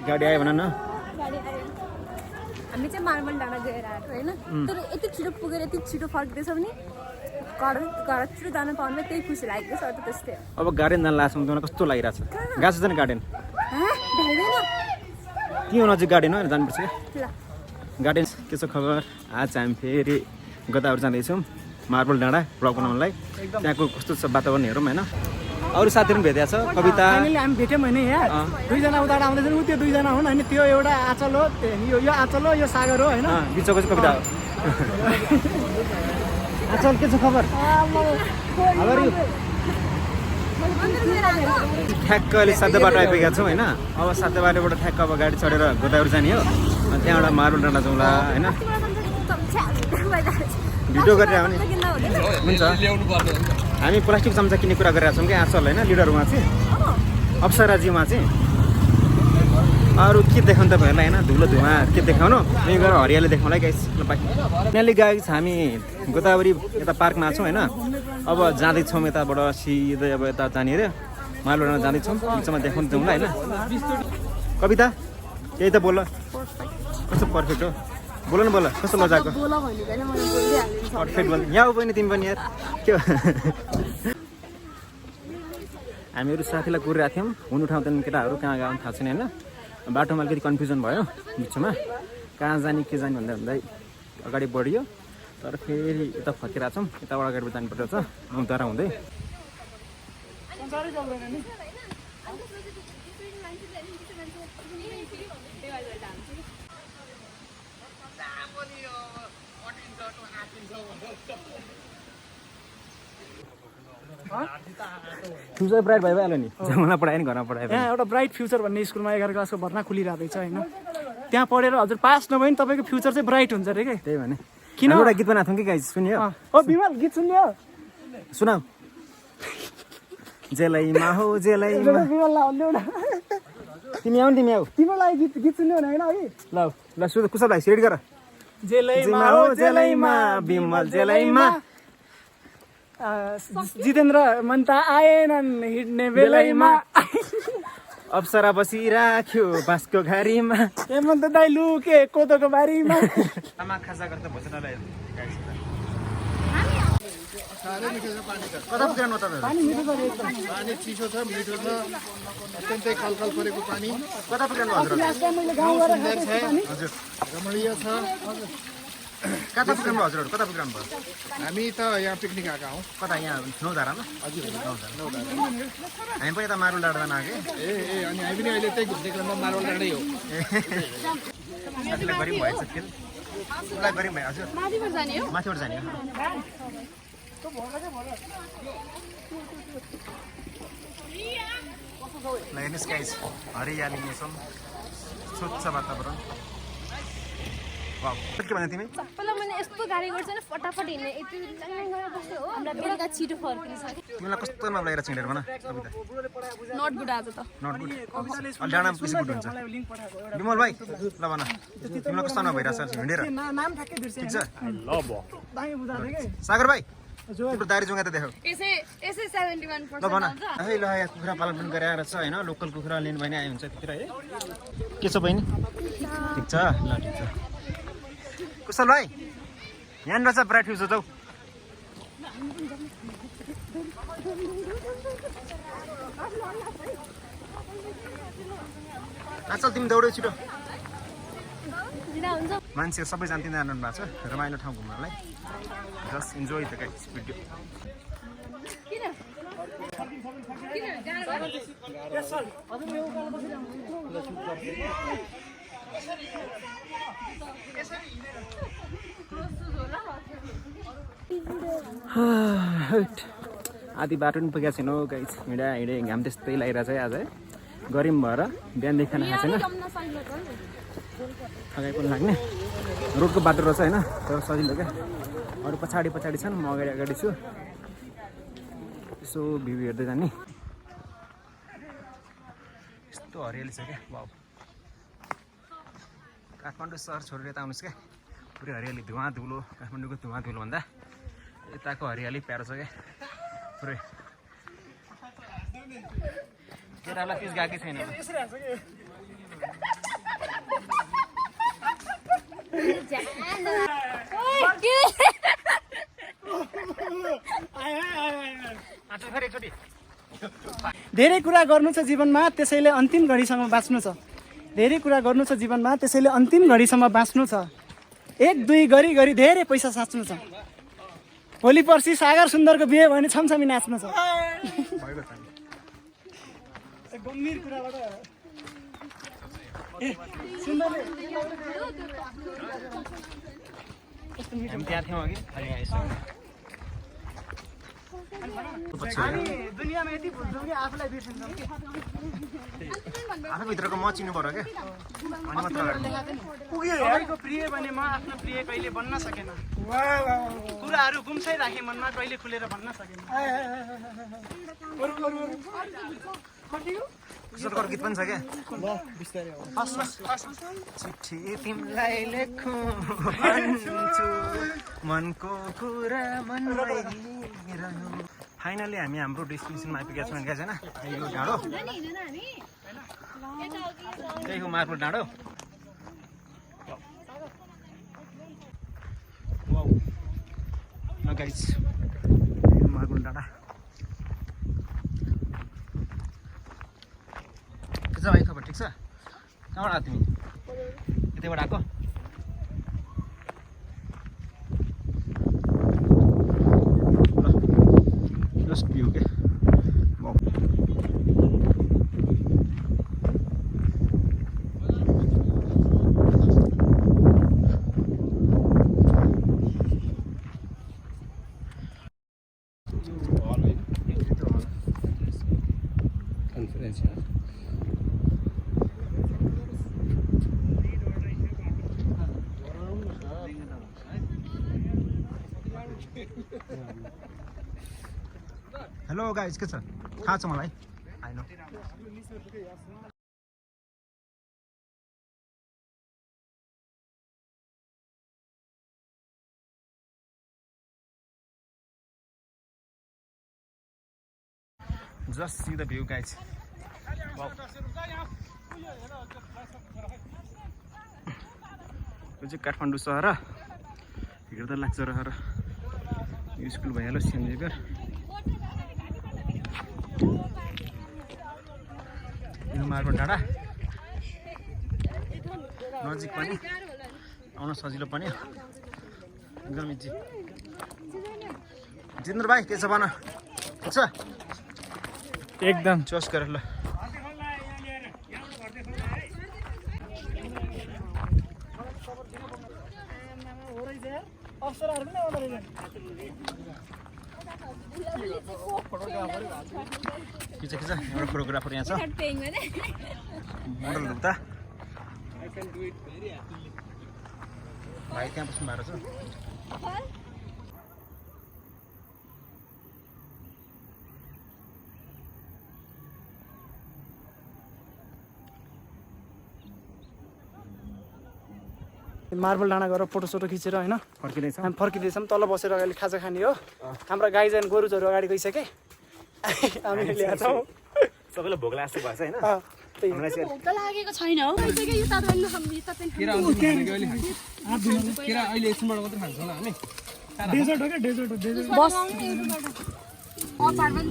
गाडी आयो भन न गाडी आयो हामी चाहिँ मार्बल डाँडा गएर आएको होइन तर यति छिटो पुगेर यति छिटो फर्किँदैछौँ नि घर छिटो जानु पाउनु त्यही खुसी लागेको छ त त्यस्तै अब गार्डन जान लाग्छ मलाई कस्तो लागिरहेछ गएको छ नि गार्डन त्यही नजिक गार्डन हो जानुपर्छ ल गार्डन के छ खबर आज हामी फेरि गोदावरी जाँदैछौँ मार्बल डाँडा भ्लग बनाउनलाई त्यहाँको कस्तो छ वातावरण हेरौँ होइन अरू साथीहरू पनि भेटेको छ कविता हामी भेट्यौँ होइन यहाँ दुईजना उता आउँदैछन् ऊ त्यो दुईजना हुन् होइन त्यो एउटा आँचल हो यो आँचल हो यो सागर हो होइन बिचको चाहिँ कविता हो आँचल के छ खबर ठ्याक्क अहिले सातो बाटो आइपुगेका छौँ होइन अब सातो बाटोबाट ठ्याक्क अब गाडी चढेर गोदावरी जाने हो अनि त्यहाँबाट मार्बल डाँडा जाउँला होइन भिडियो गरेर आउने हुन्छ हामी प्लास्टिक चम्चा किन्ने कुरा गरिरहेको छौँ कि आँचल होइन लिडरमा चाहिँ अप्सराजीमा चाहिँ अरू के देखाउनु तपाईँहरूलाई होइन धुलो धुवा के देखाउनु यहीँ गएर हरियाली देखाउँला गाइस यहाँले गाइस हामी गोदावरी यता पार्कमा छौँ होइन अब जाँदैछौँ यताबाट सिधै अब यता जाने अरे मालबाट जाँदैछौँ बिचमा देखाउनु जाउँला होइन कविता त्यही त बोल कस्तो पर्फेक्ट हो बोल न बोल कस्तो मजाको पर्फेक्ट बोल यहाँ पनि तिमी पनि यार के हामीहरू साथीलाई कुरिरहेको थियौँ हुनु ठाउँ त केटाहरू कहाँ गयो थाहा छैन होइन बाटोमा अलिकति कन्फ्युजन भयो बिचमा कहाँ जाने के जाने भन्दा भन्दै अगाडि बढियो तर फेरि यता फर्किरहेको छौँ यताबाट अगाडि जानुपर्छ मुक्तारा हुँदै फ्युचर ब्राइट भइहाल्यो नि जमाना पढायो नि घरमा पढायो यहाँ एउटा ब्राइट फ्युचर भन्ने स्कुलमा 11 क्लासको भर्ना खुलिरहेको रहेछ होइन त्यहाँ पढेर हजुर पास नभए नि तपाईँको फ्युचर चाहिँ ब्राइट हुन्छ अरे क्या त्यही भने किन एउटा गीत बनाएको थियौँ कि गाइस सुन्यो ओ विमल गीत सुन्यो सुनाऊ जेलैमा हो जेलैमा विमल ल्याउनु तिमी आऊ नि तिमी आऊ तिम्रो लागि गीत सुन्यो होइन अघि ल ल सुन कुशललाई सेट गर जेलैमा हो जेलैमा विमल जेलैमा जितेन्द्र मन त आएनन् हिँड्ने बेलैमा अप्सरा बसिराख्यो बाँसको घारीमा हेमन्त दाइ लुके कोदोको बारीमा आमा खाजा गर्दा भोजनालय कता पुग्नु तपाईँहरू पानी चिसो छ मिठो छ अत्यन्तै खलखल परेको पानी कता पुग्नु हजुर सुन्दर छ हजुर रमणीय छ कता पुग्नु हजुर कता पुग्नु भयो हामी त यहाँ पिकनिक आएका हौँ कता यहाँ नौधारामा हजुर हामी पनि यता मारुल डाँडा जान आएको ए अनि हामी पनि अहिले त्यही घुम्ने क्रममा मार्बल डाँडै हो साथीलाई गरी भएछ खेल उसलाई गरी भयो हजुर माथिबाट जाने हो ल हेर्नुहोस् गाइस हरियाली मौसम स्वच्छ वातावरण के भन्दै तिमी सबैलाई मैले यस्तो गाडी गर्छ नि फटाफट हिँड्ने यति गरेर बस्यो हो हामीलाई बेलुका छिटो फर्किन्छ तिमीलाई कस्तो नब लागेर छिँडेर भन कविता नट गुड आज त नट गुड डाँडामा पिस गुड हुन्छ विमल भाइ ल भन तिमीलाई कस्तो नभइरहेछ हिँडेर नाम ठ्याक्कै बिर्सेँ ठिक छ ल दाइ बुझाले के सागर भाइ तिम्रो दारी जुङ्गा त देखाऊ यसै 71% ल भन है ल यहाँ कुखुरा पालन पनि गरेर छ होइन लोकल कुखुरा लिनु भने आए हुन्छ त्यतिर है के छ बहिनी ठिक छ ल ठिक छ कुशल भाइ यहाँनिर छ ब्राइट फ्युचर जाऊ आजकल तिमी दौडौ छिटो मान्छेहरू सबै जान्थ्यो जानु भएको छ रमाइलो ठाउँ घुम्नलाई just enjoy the guys video आधी बाटो पनि पुगेको छैन गाइस हिँडे घाम त्यस्तै लागिरहेछ है आज है गरिम भएर बिहानदेखि खाना खाएको छैन अगाडि पनि लाग्ने रोडको बाटो रहेछ होइन तर सजिलो क्या अरू पछाडि छन् म अगाडि छु यसो भ्यू हेर्दै जाने यस्तो हरियाली छ क्या वाउ काठमाडौँ सहर छोडेर यता आउनुहोस् क्या पुरै हरियाली धुवा धुलो काठमाडौँको धुवा धुलो भन्दा यताको हरियाली प्यारो छ क्या पुरै केटालाई पिस गएकै छैन धेरै कुरा गर्नु छ जीवनमा त्यसैले अन्तिम घडीसम्म बाँच्नु छ। धेरै कुरा गर्नु छ जीवनमा त्यसैले अन्तिम घडीसम्म बाँच्नु छ। 1-2 गरी धेरै पैसा साच्नु छ। भोलि पर्सि सागर सुन्दरको बिहे भने छमछमी नाच्नु छ। गम्भीर कुराबाट सुन्दरले हामी त्यहाँ थियौँ अघि हामी दुनियाँमा यति भुल्छौँ कि आफूलाई बिर्सिन्छौँ कि आफूभित्रको म चिन्नु पर्यो क्या अनि मात्र सबैको प्रिय भने म आफ्नो प्रिय कहिले बन्न सकेन। कुराहरू गुम्सै राखेँ मनमा कहिले खुलेर भन्न सकेन। सुन्दर गीत पनि छ क्या चिठी तिमीलाई लेख्छु भन्छु मनको कुरा मनमै रह्यो। फाइनली हामी हाम्रो डेस्टिनेसनमा आइपुगेका छौँ क्या छैन यो डाँडो त्यही हो मार्बल डाँडो। ल गाइस मार्बल डाँडा के छ भाइ खबर ठिक छ? कहाँबाट आएको तिमी? यतैबाट आएको? ल जस्ट भ्यू के हेलो गाइस के छ थाहा छ मलाई हैन just see the view guys यो चाहिँ काठमाडौँ सहर हेर्दा लाग्छ रहर यो स्कुल भइहाल्यो सेन्ट जेभियर यो मार्बल डाँडा नजिक पनि आउन सजिलो पनि एकदम इजी। जिन्द्र भाइ के छ भन ठिक छ एकदम चोस गरेर ल अफसरहरु पनि आउँदै रहेछन्। के छ एउटा फोटोग्राफर यहाँ छ मोडल हो त भाइ त्यहाँ बस्नु भएको छ। मार्बल डाँडा गएर फोटोसोटो खिचेर होइन फर्किँदैछ हामी फर्किँदैछौँ। तल बसेर अगाडि खाजा खाने हो। हाम्रा गाईजन गोरुजहरू अगाडि गइसके हामीले ल्याएको छौँ। सबैलाई भोक लाग्छ भएछ होइन लागेको छैन हो अहिले एकछिनबाट मात्रै खान्छ होला हामी डेजर्ट हो क्या डेजर्ट हो डेजर्ट बस अचार पनि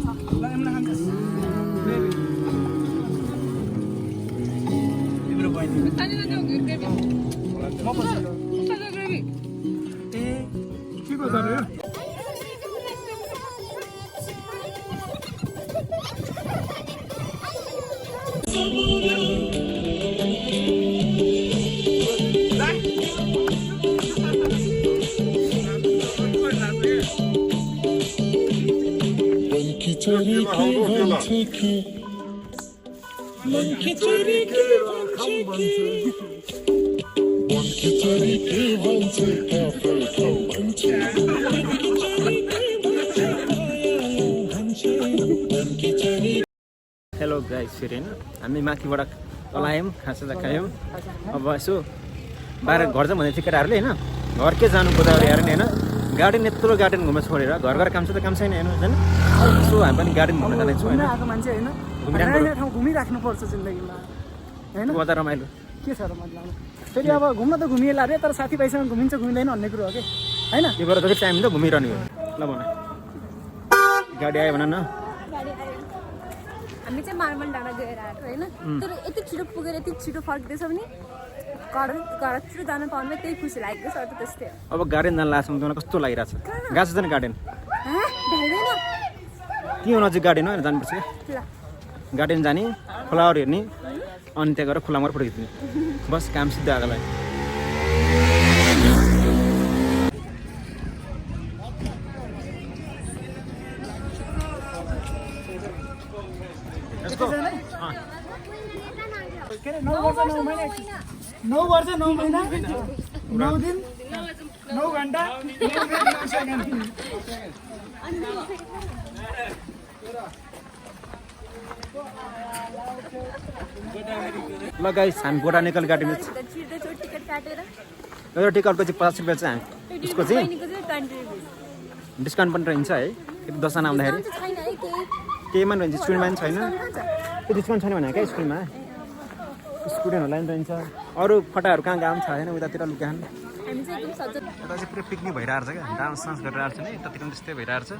हेलो गाइस फेरि होइन हामी माथिबाट तल आयौँ खाजा खायौँ। अब यसो बाहिर घर जाउँ भन्दै थियो केटाहरूले होइन घर के जानु गोदावरी हेर्ने होइन गार्डन यत्रो गार्डन घुम्न छोडेर घर घर काम छ त काम छैन हेर्नु होइन यसो हामी पनि गार्डन घुम्न जाँदैछौँ होइन आएको मान्छे होइन नयाँ ठाउँ घुमिराख्नुपर्छ जिन्दगीमा होइन म त रमाइलो के छ रमाइलो फेरि अब घुम्न त घुमिएला अरे तर साथीभाइसँग घुमिन्छ घुमिँदैन भन्ने कुरो हो कि होइन त्यो भएर जति टाइम त घुमिरहने हो। ल भन गाडी आयो भन न हामी हामी चाहिँ मार्बल डाँडा गएर आएको होइन तर यति छिटो पुगेर यति छिटो फर्किँदैछ भने घर छिटो जान पाउनुमा त्यही खुसी लागेको छ। अरू त्यस्तै हो। अब गार्डन जान लाग्छ मलाई कस्तो लागिरहेछ। गएको छ नि गार्डन? त्यही हो नजिक गार्डन हो जानुपर्छ क्या। गार्डन जाने फ्लावर हेर्ने अनि त्यहाँ गएर खुलामा फोटो खिच्ने बस काम सिद्धै आगोलाई। नौ वर्ष 9 महिना 9 दिन 9 घण्टा 9 सेकेन्ड। ल गाइस हामी बोटानिकल गार्डन टिकट काटेर एउटा टिकटको चाहिँ 50 रुपियाँ चाहिँ उसको चाहिँ डिस्काउन्ट पनि रहन्छ है। यदि 10 जना आउँदाखेरि केहीमा रहन्छ स्कुलमा पनि छैन। त्यो डिस्काउन्ट छैन भने क्या स्कुलमा स्टुडेन्टहरूलाई पनि रहन्छ। अरू फटाहरू कहाँ काम छ होइन उतातिर लुकान। यता चाहिँ पुरै पिकनिक भइरहेको छ क्या डान्स सान्स गरिरहेको छ नि यतातिर पनि त्यस्तै भइरहेको छ।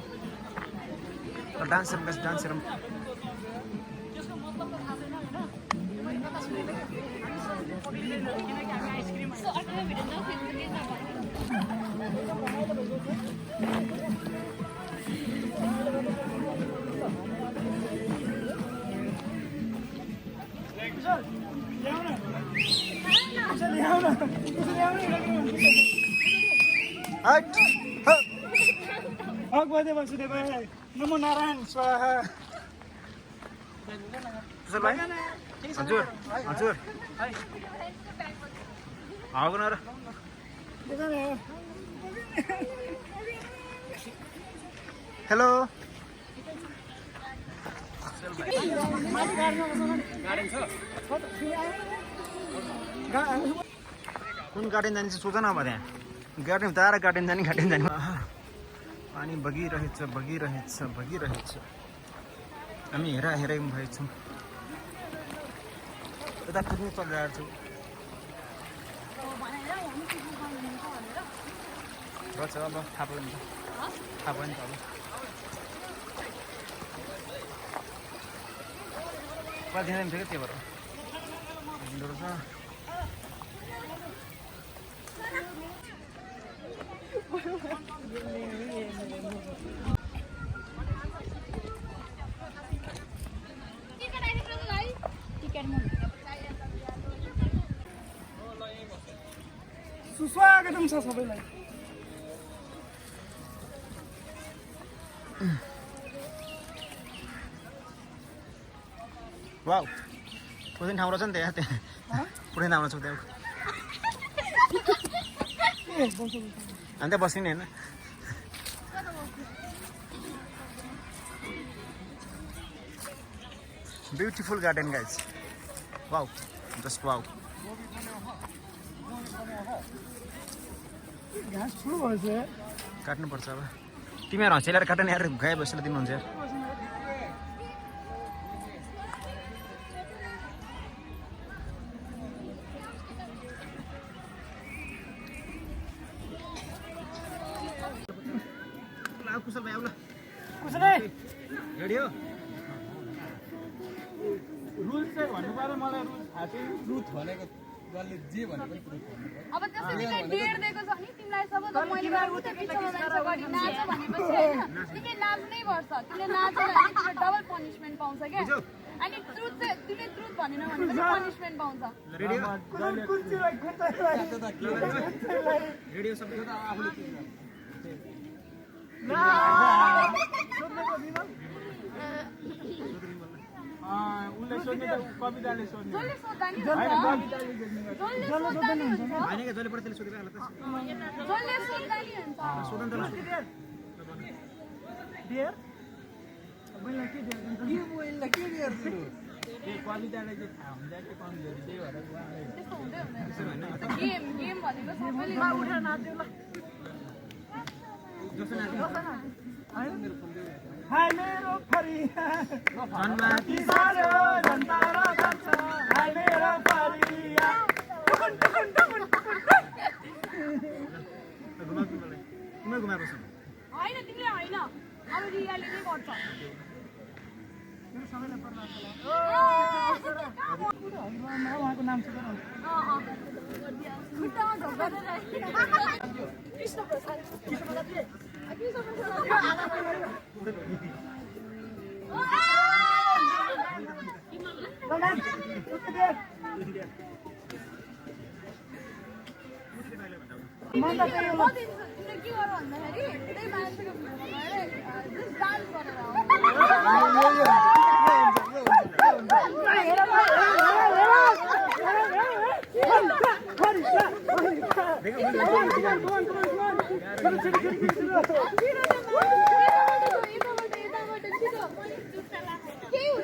डान्सहरू भगवते वासुदेवाय नमो नारायण स्वाहा। हजुर हजुर आउनु न र हेलो कुन गार्डन जाने सोच न अब त्यहाँ गार्डन तारा गार्डन जाने पानी बगिरहेछ हामी हेराइम भएछौँ। यता कुद्नु चलिरहेको छु गर्छ अब थाहा पनि छ अब कति दिन थियो त्यही भएर सुस्वागतम छ सबैलाई। वाउ पुरै ठाउँ रहेछ नि त्यहाँ पुरै ठाउँ रहेछ त्यहाँ अनि त्यहाँ बस्ने नि होइन। Beautiful garden guys wow just wow. घाँस ठुलो भएछ काट्नुपर्छ अब तिमीहरू हँसिएर काट्ने यार गाई बसेर दिनुहुन्छ यार। कुशल भाइ आउला रेडी हो रुल चाहिँ भन्नु पर्यो मलाई रुल थाहा छैन। ट्रुथ भनेको जसले जे भनेको ट्रुथ अब त्यसैले चाहिँ डेढ दिएको छ नि तिमीलाई सब त मैले गर्नु त पिछो मान्छे गरी नाच भनेपछि हैन तिमीले नाच्नै पर्छ। तिमीले नाचेन भने तिमीले डबल पनिशमेन्ट पाउँछ के। अनि ट्रुथ चाहिँ तिमीले ट्रुथ भनेन भने पनि पनिशमेन्ट पाउँछ। रेडी हो रेडियो सबै त आफूले उनले सोध्ने त कविताले सोध्ने जसले सोध्दा नि होइन कि जहिले पऱ्यो त्यसले सोधेर हाल्छ जसले सोध्दा नि हुन्छ। सोधन त डियर मैले के दिएर के दिएर दिनु ए कविताले चाहिँ थाहा हुन्छ के कमजोरी त्यही भएर त्यस्तो हुँदै हुँदैन। गेम गेम भनेको सबैले उठेर नाच्यो ल जस्तो नाच्यो हाय मेरो फरिया जन्माती सारो जनता र गर्छ हाय मेरो फरिया टुकुन टुकुन टुकुन टुकुन कुमै घुमाएको छ हैन तिमीले हैन अब रियाले नै गर्छ। उहाँको नाम छ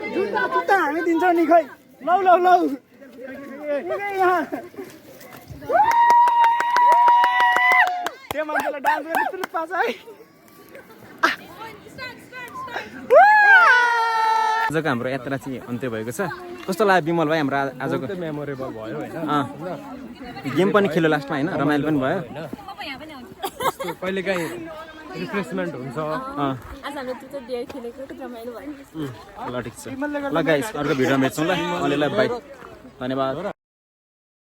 जुत्ता हामी दिन्छौँ नि खै लौ लौ लौ यहाँ त्यो मान्छेलाई डान्स गर्ने पाछ है आजको हाम्रो यात्रा चाहिँ अन्त्य भएको छ कस्तो लाग्यो विमल भाइ हाम्रो आजको मेमोरेबल भयो होइन गेम पनि खेल्यो लास्टमा होइन रमाइलो पनि भयो कहिलेकाहीँ रिफ्रेसमेन्ट हुन्छ आज हामीले त्यो बियर खेलेको रमाइलो भयो ल ठिक छ ल गाइस अर्को भिडियोमा भेट्छौँ ल अलिलाई बाई धन्यवाद